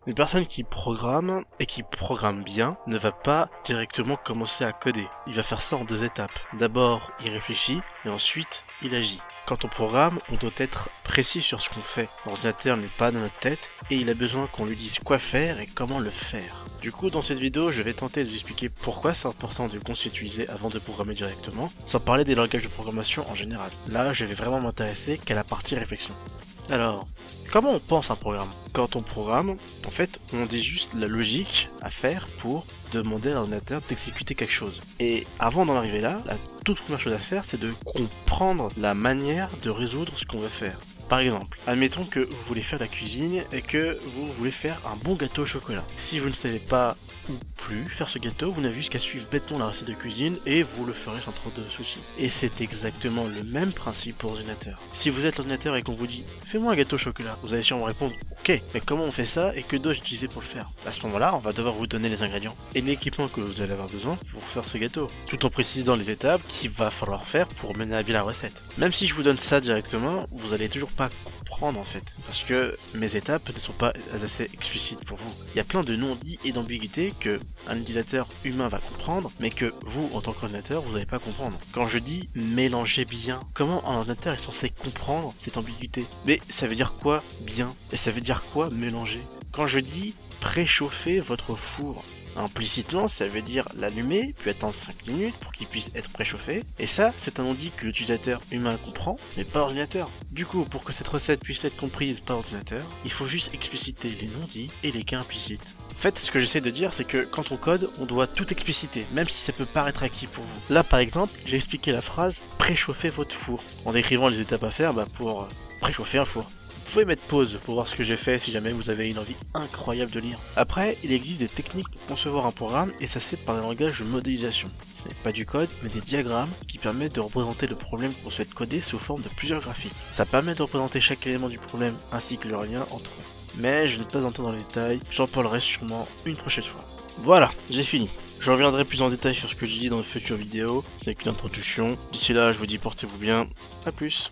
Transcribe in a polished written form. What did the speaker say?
Une personne qui programme et qui programme bien ne va pas directement commencer à coder. Il va faire ça en 2 étapes. D'abord, il réfléchit et ensuite, il agit. Quand on programme, on doit être précis sur ce qu'on fait. L'ordinateur n'est pas dans notre tête et il a besoin qu'on lui dise quoi faire et comment le faire. Du coup, dans cette vidéo, je vais tenter de vous expliquer pourquoi c'est important de conceptualiser avant de programmer directement, sans parler des langages de programmation en général. Là, je vais vraiment m'intéresser qu'à la partie réflexion. Alors, comment on pense un programme? Quand on programme, en fait, on dit juste la logique à faire pour demander à l'ordinateur d'exécuter quelque chose. Et avant d'en arriver là, la toute première chose à faire, c'est de comprendre la manière de résoudre ce qu'on veut faire. Par exemple, admettons que vous voulez faire de la cuisine et que vous voulez faire un bon gâteau au chocolat. Si vous ne savez pas ou plus faire ce gâteau, vous n'avez juste qu'à suivre bêtement la recette de cuisine et vous le ferez sans trop de soucis. Et c'est exactement le même principe pour l'ordinateur. Si vous êtes l'ordinateur et qu'on vous dit « fais-moi un gâteau au chocolat », vous allez sûrement répondre « ok, mais comment on fait ça et que dois-je utiliser pour le faire ?» À ce moment-là, on va devoir vous donner les ingrédients et l'équipement que vous allez avoir besoin pour faire ce gâteau, tout en précisant les étapes qu'il va falloir faire pour mener à bien la recette. Même si je vous donne ça directement, vous allez toujours pas comprendre en fait, parce que mes étapes ne sont pas assez explicites pour vous. Il y a plein de non-dits et d'ambiguïtés que un utilisateur humain va comprendre, mais que vous, en tant qu'ordinateur, vous n'allez pas comprendre. Quand je dis mélanger bien, comment un ordinateur est censé comprendre cette ambiguïté? Mais ça veut dire quoi bien? Et ça veut dire quoi mélanger? Quand je dis préchauffer votre four, implicitement, ça veut dire l'allumer, puis attendre 5 minutes pour qu'il puisse être préchauffé. Et ça, c'est un non-dit que l'utilisateur humain comprend, mais pas l'ordinateur. Du coup, pour que cette recette puisse être comprise par l'ordinateur, il faut juste expliciter les non-dits et les cas implicites. En fait, ce que j'essaie de dire, c'est que quand on code, on doit tout expliciter, même si ça peut paraître acquis pour vous. Là, par exemple, j'ai expliqué la phrase « préchauffer votre four » en décrivant les étapes à faire pour préchauffer un four. Vous pouvez mettre pause pour voir ce que j'ai fait si jamais vous avez une envie incroyable de lire. Après, il existe des techniques pour concevoir un programme et ça se fait par un langage de modélisation. Ce n'est pas du code, mais des diagrammes qui permettent de représenter le problème qu'on souhaite coder sous forme de plusieurs graphiques. Ça permet de représenter chaque élément du problème ainsi que leur lien entre eux. Mais je ne vais pas entrer dans les détails, j'en parlerai sûrement une prochaine fois. Voilà, j'ai fini. Je reviendrai plus en détail sur ce que j'ai dit dans de futures vidéos, c'est qu'une introduction. D'ici là, je vous dis portez-vous bien, à plus.